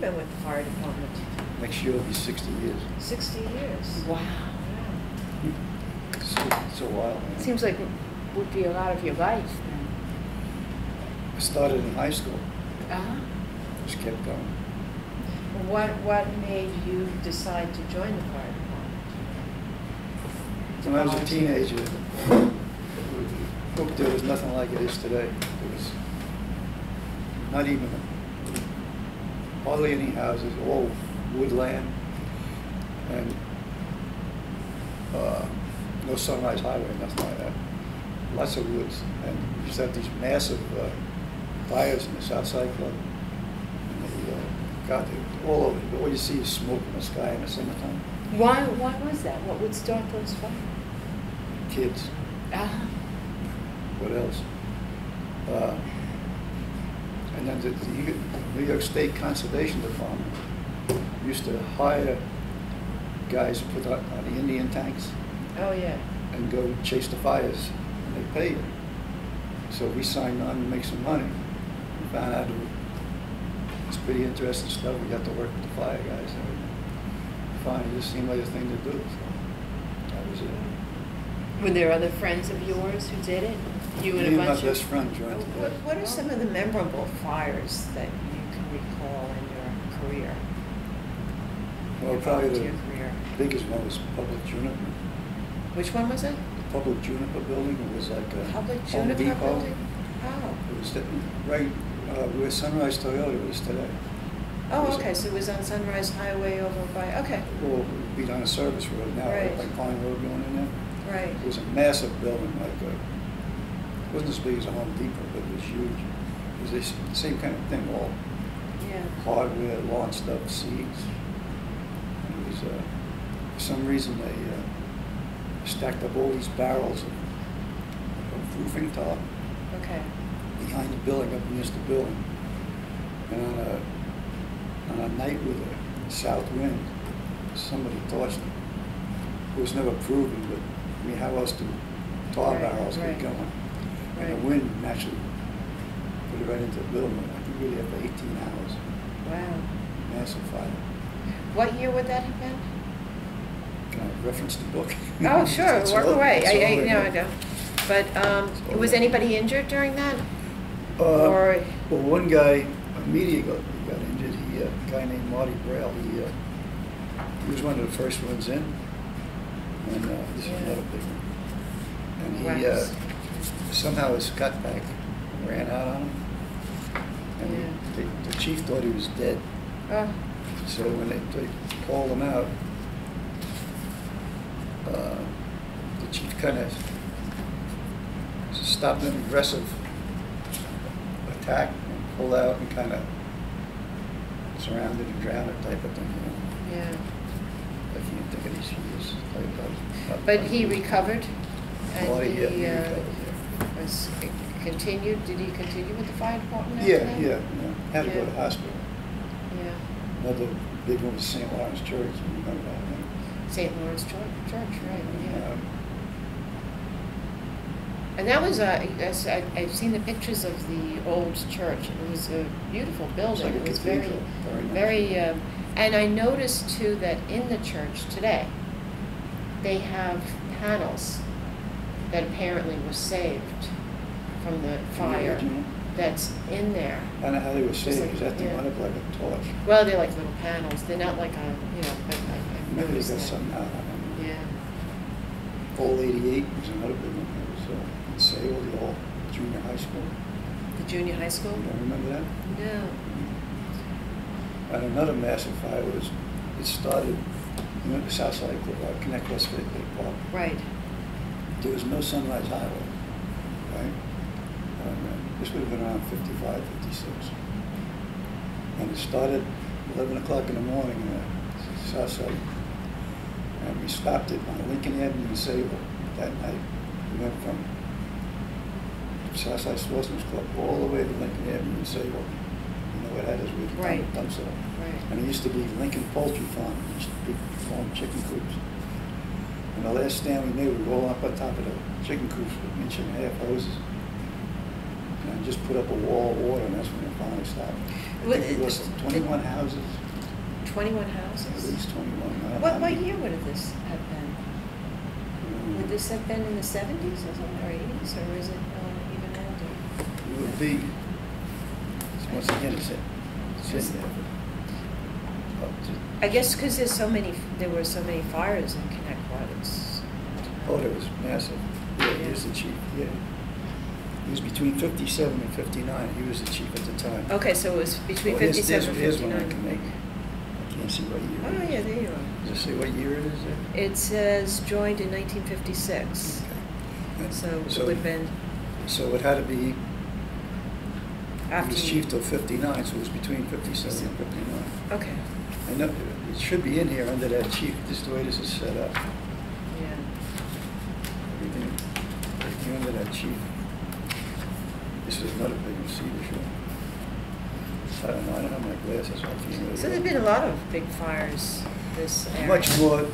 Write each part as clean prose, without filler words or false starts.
been with the fire department? Next year will be 60 years. 60 years. Wow. It's a while. Man. Seems like it would be a lot of your life then. I started in high school. Uh-huh. Just kept going. What made you decide to join the fire department? When I was a teenager, Oakdale was nothing like it is today. There was not even hardly any houses, all woodland, and no Sunrise Highway, nothing like that. Lots of woods, and we used to have these massive fires in the Southside Club. God, all over. All you see is smoke in the sky in the summertime. Why was that? What would start those fires? Kids. Uh-huh. What else? And then the New York State Conservation Department used to hire guys to put out on the Indian tanks. Oh, yeah. And go chase the fires, and they pay you. So we signed on to make some money. We found out it's pretty interesting stuff. We got to work with the fire guys. And finally, it just seemed like a thing to do. So that was it. Were there other friends of yours who did it? You and a bunch my of... best friend joined together. What are some of the memorable fires that you can recall in your career? Well, your probably the career? biggest one was public Juniper. Which one was it? The public Juniper building. It was like a Public Home Juniper Depot. building? Oh. It was right where Sunrise Toyota is today. Oh, okay, so it was on Sunrise Highway over by, okay, Well, it would be on a service road now, Right. like Pine Road going in there. right. It was a massive building, like it wasn't as big as a Home Depot, but it was huge. It was the same kind of thing, all Yeah. hardware, lawn stuff, seeds. And it was, for some reason, they stacked up all these barrels of roofing top Okay. behind the building, up against the building. And on a night with a south wind, somebody torched it. It was never proven, but I mean, how else do tar Right, barrels right. get going? And Right. the wind naturally put it right into the building. I think we were there for 18 hours. Wow. Massive fire. What year would that have been? Can I reference the book? Oh, sure, It's work all- away. it's all I in know, I there. know. But was anybody injured during that? Or, Well, one guy immediately got injured. A guy named Martyr Roman. He was one of the first ones in, and this is Yeah. another big one. And he Wax. somehow his cutback ran out on him, and the chief thought he was dead. oh, So when they called him out, the chief kind of stopped an aggressive attack and pulled out and kind of surrounded and drowned it type of thing. You know? yeah. I can't think of these years. But he recovered? And Marty, he yeah, he recovered, was continued, did he continue with the fire department after yeah. that? Yeah. Had to go Yeah. to hospital. Yeah. Another big one was St. Lawrence Church. You remember that, right? St. Lawrence Church, right, yeah. Um, And that was, I've seen the pictures of the old church. It was a beautiful building. like a It was cathedral, very, and I noticed too that in the church today, they have panels that apparently were saved from the fire original? that's in there. I don't know how they were Just saved, like- because that thing yeah. went up like a torch. Well, they're like little panels. They're not like a, but I've Maybe they noticed got that. something out of it. Yeah. Old 88 was another big one. It was in Sayville, the old junior high school. The junior high school? You don't remember that? No. And another massive fire was, it started, you know, the Southside Connetquot State Park. Right. There was no Sunrise Highway, right? This would have been around 55, 56. And it started 11 o'clock in the morning in the Southside. And we stopped it on Lincoln Avenue in Sayville that night. We went from Southside Sportsman's Club all the way to Lincoln Avenue in Sayville. You know what that is? We Right. dumps it up. Right. And it used to be Lincoln Poultry Farm, just big farm chicken coops. And the last stand we made, we rolled up on top of the chicken coops with 1.5 inch hoses. and just put up a wall of water, and that's when it finally stopped. I think it was 21 houses, 21 at houses? least 21. What year would this have been? Would this have been in the 70s or something, or 80s, or is it even older? It would be, once again, it's in there. I guess because there were so many fires in Connetquot. Oh, it was massive. Yeah, he was the chief, yeah. He was between 57 and 59. He was the chief at the time. Okay, so it was between Oh, 57 and here's one I 59. can make. I can't see what year Oh, it is. yeah, there you are. Does it say what year it is there? It says joined in 1956. Okay. So it would have been So it had to be, he after was chief till 59, so it was between 57 and 59. Okay, I know, it should be in here under that chief, this is the way this is set up. yeah. Everything under that chief. This is another big one, see this one. I don't know, I don't have my glasses, so I can't really. So there've been a lot of big fires this area. Much more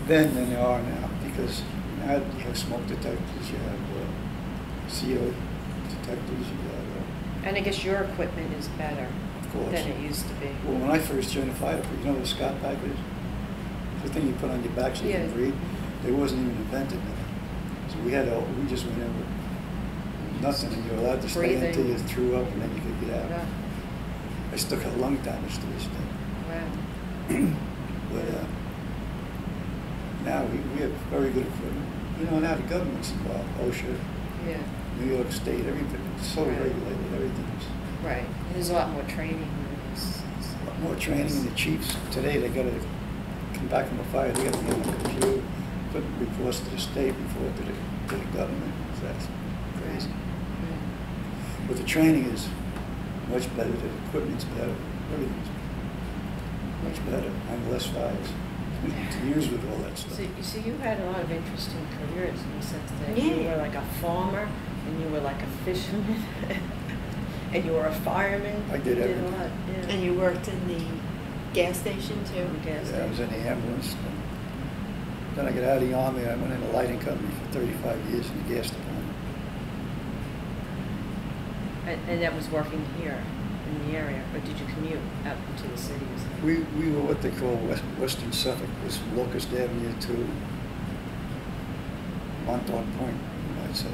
then than there are now, because now you have smoke detectors, you have CO detectors, you have, And I guess your equipment is better of course. than it used to be. Well, when I first joined the fire, you know what a Scott pack is? The thing you put on your back so you can Yeah. breathe. It wasn't even invented then. So we just went in with nothing, and you were allowed to stay Breathing. until you threw up, and then you could get out. Wow. I still got lung damage to this day. Wow. But now we have very good equipment. You know, now the government's involved, OSHA, Yeah, New York State, everything, it's so Right. regulated, everything's. right. There's a lot more training. A lot more training, and the chiefs today, they gotta come back from a fire, they gotta be on the computer, put reports to the state, report to the government. That's crazy. Mm. But the training is much better, the equipment's better, everything's much better, and less fires. To use with all that stuff. So you had a lot of interesting careers in the sense that Yeah. you were like a farmer, and you were like a fisherman, and you were a fireman. I did You everything. a lot, yeah. And you worked in the gas station too? In the gas Yeah, I was station. in the ambulance. Then I got out of the army, I went in a lighting company for 35 years in the gas department. And that was working here in the area, or did you commute out into the cities? We were what they call Western Suffolk, it was from Locust Avenue to Montauk Point, you might say.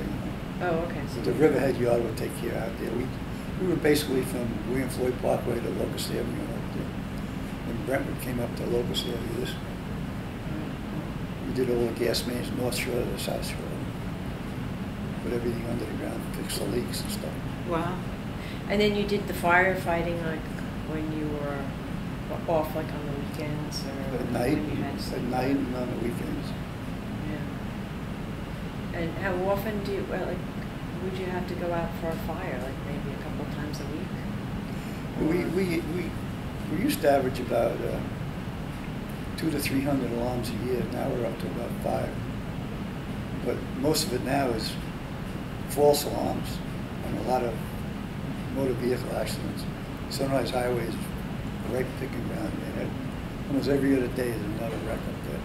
Oh, okay. So The Riverhead Yard would take care out there. We were basically from William Floyd Parkway to Locust Avenue up there. When Brentwood came up to Locust Avenue, we did all the gas mains, North Shore to the South Shore. Put everything under the ground, fix the leaks and stuff. Wow. And then you did the firefighting like when you were off, like on the weekends, or At night, when you had some- and on the weekends. Yeah. And how often do you would you have to go out for a fire? Like maybe a couple times a week? We used to average about 200 to 300 alarms a year. Now we're up to about 5. But most of it now is false alarms and a lot of motor vehicle accidents. Sunrise Highway is right picking ground there. Almost every other day there's another wreck up there.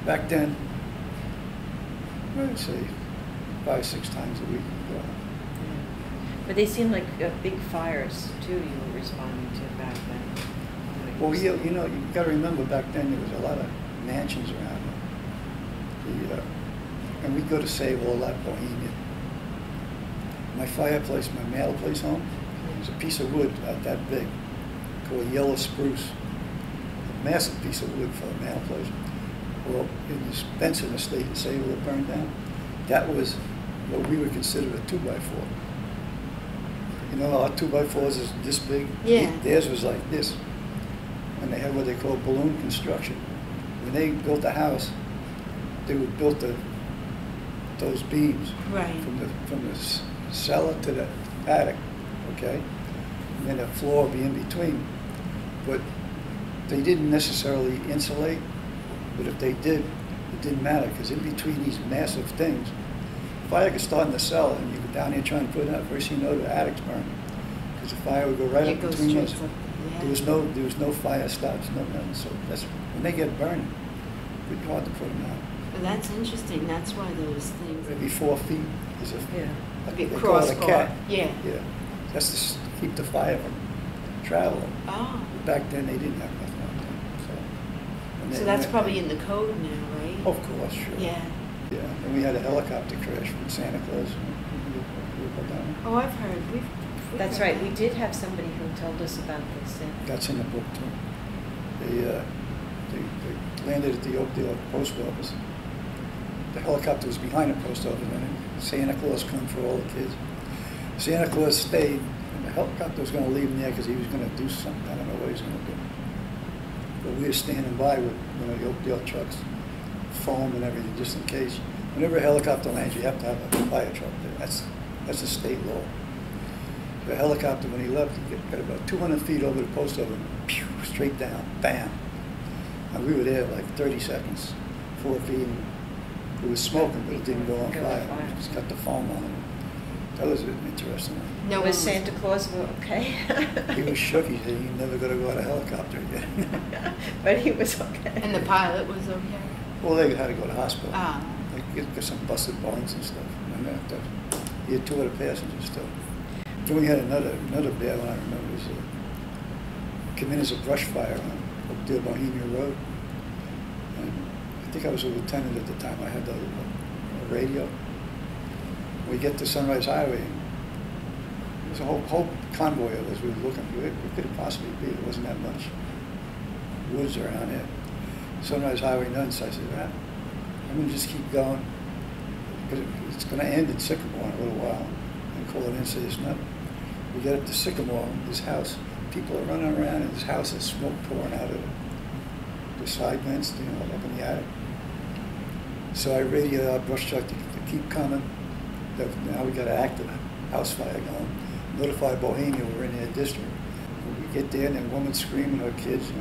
Back then, I would say 5, 6 times a week. Yeah. But they seem like big fires too. You were responding to back then. Well, you know, you got to remember back then there was a lot of mansions around. And we'd go to Sayville, a lot, Bohemia. My fireplace, my mail place home, was a piece of wood about that big, called yellow spruce. A massive piece of wood for a mail place. Well, in the Benson estate in Sayville that burned down, that was what we would consider a 2x4. You know, our 2x4s is this big. Yeah. Theirs was like this. And they had what they call balloon construction. When they built the house, they would build those beams Right. from the cellar to the attic, okay? And then the floor would be in between. But they didn't necessarily insulate, but if they did, it didn't matter, because in between these massive things, fire could start in the cellar, and you go down there and try and put it out. First you know, the attic's burning, because the fire would go right It up goes between straight those. up, yeah. There was no fire stops, no nothing. So that's when they get burning, it's pretty hard to put them out. Well, that's interesting. That's why those things. Maybe 4 feet is a Yeah. Be a they call it a crossbar. cat. Yeah. Yeah, that's to keep the fire from traveling. Oh. Back then, they didn't have nothing like that, so. And So they- that's they- probably in the code now, right? Of course, sure. Yeah. Yeah, and we had a helicopter crash from Santa Claus. Oh, I've heard. We've That's heard right, we that. did have somebody who told us about this. That's in the book too. They landed at the Oakdale post office. The helicopter was behind the post office, and Santa Claus come for all the kids. Santa Claus stayed, and the helicopter was going to leave him there because he was going to do something. I don't know what he was going to do. But we were standing by with the Oakdale trucks, foam and everything, just in case. Whenever a helicopter lands, you have to have a fire truck there. That's a state law. The helicopter, when he left, he got about 200 feet over the post office, pew, straight down, bam. And we were there like 30 seconds, 4 feet. And it was smoking, but it didn't go on fire. It just got the foam on it. That was an interesting one. No, one was was- Santa Claus okay? He was shook. He said he's never going to go on a helicopter again. But he was okay. And the pilot was okay? Well, they had to go to the hospital. Ah. They got some busted bones and stuff. And he had 2 other passengers still. Then we had another bad one I remember. It was came in as a brush fire on Oakdale-Bohemia Road. And I think I was a lieutenant at the time. I had the radio. We get to Sunrise Highway. And there's a whole convoy of us. We were looking. Where could it possibly be? There wasn't that much woods around here. Sunrise Highway none. So I said, I'm going to just keep going because it's going to end in Sycamore in a little while. And call it in and say it's not. We get up to Sycamore, this house. People are running around in this house. There's smoke pouring out of the side vents, up in the attic. So I radioed our brush truck to keep coming. Now we got an active house fire going. Notify Bohemia we're in their district. When we get there and a woman screaming, her kids,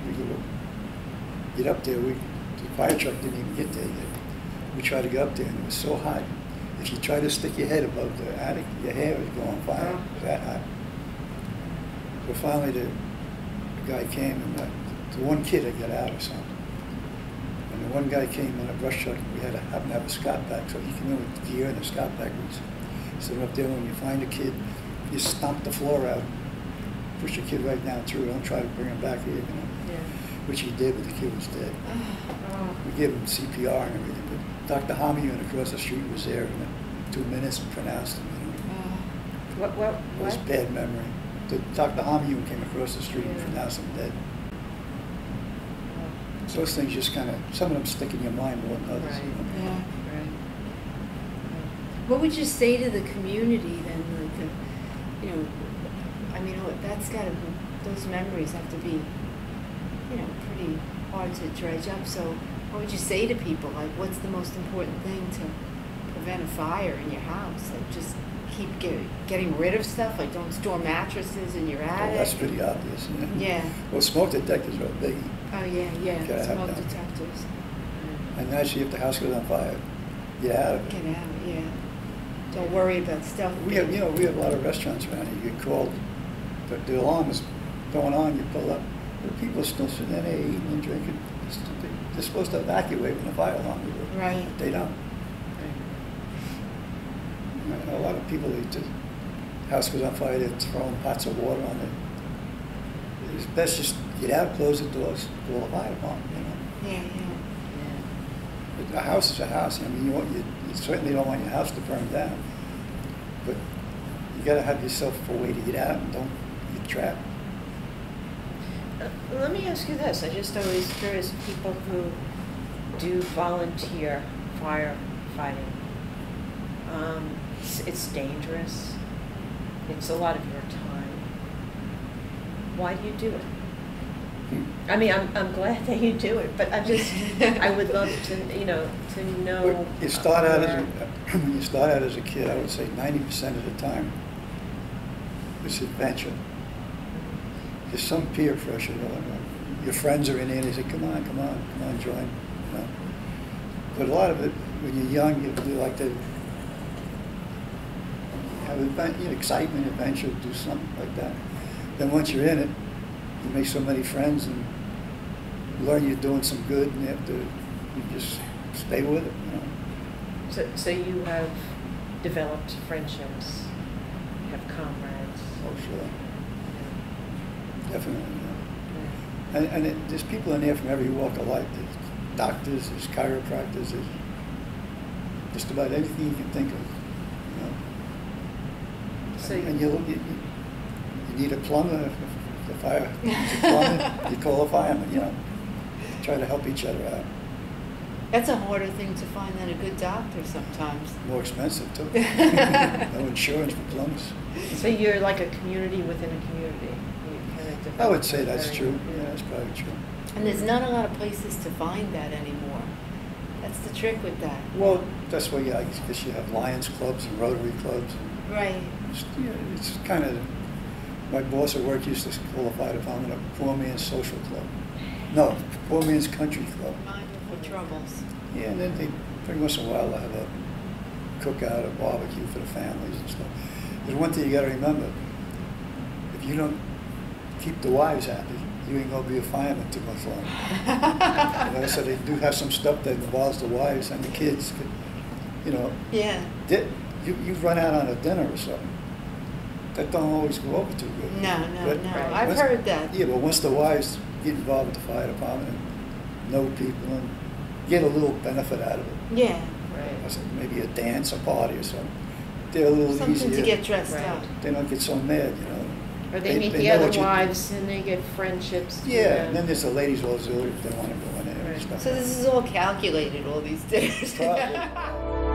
we go get up there. The fire truck didn't even get there yet. We tried to go up there and it was so hot. If you try to stick your head above the attic, your hair would go on fire. It was that hot. So finally the guy came and the one kid had got out or something. And the one guy came in a brush truck and we happened to have a Scott pack, so he came in with the gear and a Scott pack. He said up there, when you find a kid, you stomp the floor out, push the kid right down through, don't try to bring him back here, Yeah. Which he did, but the kid was dead. Oh. We gave him CPR and everything, but Dr. Hamian across the street was there in 2 minutes and pronounced him. What? It was bad memory. Dr. Hamian came across the street and Yeah. pronounced him dead. So those things just kind of, some of them stick in your mind more than others. Right. Yeah. Right. What would you say to the community then? I mean, that's got to, those memories have to be, pretty hard to dredge up. So what would you say to people? Like, what's the most important thing to prevent a fire in your house? Like, just keep getting rid of stuff? Like, don't store mattresses in your Well, attic? that's pretty obvious. Yeah. Well, smoke detectors are a biggie. Oh, yeah. Gotta have Smoke that. detectors. And actually, if the house goes on fire, get out of it. Get out, yeah. Don't worry about stuff. We have a lot of restaurants around here. You get called, the alarm is going on, you pull up. The people are still sitting there eating and drinking. They're supposed to evacuate when the fire alarm goes off. Right. But they don't. A lot of people, the house goes on fire, they're throwing pots of water on it. It's best just get out, close the doors, call the fire department, Yeah. But a house is a house. I mean, you certainly don't want your house to burn down. But you got to have yourself a way to get out and don't get trapped. Let me ask you this. I just always curious, people who do volunteer firefighting. It's dangerous. It's a lot of your time. Why do you do it? I mean, I'm glad that you do it, but I would love to know. When you start out as a kid, I would say 90% of the time it's adventure. There's some peer pressure. Your friends are in there, they say, come on, join. But a lot of it, when you're young, you like to have excitement, adventure, do something like that. Then once you're in it, you make so many friends and learn you're doing some good, and you just stay with it. So you have developed friendships, have comrades. Oh, sure. Yeah. Definitely, Yeah. yeah. And there's people in there from every walk of life. There's doctors, there's chiropractors, there's just about anything you can think of, you know. So And you look, you need a plumber, if the fire needs a plumber, you call a fireman, you know. Try to help each other out. That's a harder thing to find than a good doctor sometimes. More expensive too. No insurance for plumbers. So you're like a community within a community. You kind of develop I would say a that's very- true. Yeah, that's probably true. And there's not a lot of places to find that anymore. That's the trick with that. Well, that's why I guess you have Lions clubs and Rotary clubs. And Right. it's kind of, my boss at work used to call the fire department a poor man's social club. No, poor man's country club. Mind for troubles. Yeah, and then they, every once in a while, they have a cookout, a barbecue for the families and stuff. There's one thing you got to remember: if you don't keep the wives happy, you ain't gonna be a fireman too much longer. You know, so they do have some stuff that involves the wives and the kids. You know, Yeah. you run out on a dinner or something. That don't always go over too good. No. But I've once- heard that. Yeah, but once the wives get involved with the fire department and know people and get a little benefit out of it. Yeah. Right. I said maybe a dance, a party or something. They're a little Something easier. to get dressed Right. up. They don't get so mad, you know. Or they meet the know other what you- wives and they get friendships. through Yeah, them. and then there's the ladies' auxiliary if they want to go in there and Right. stuff. So this is all calculated, all these days. Probably.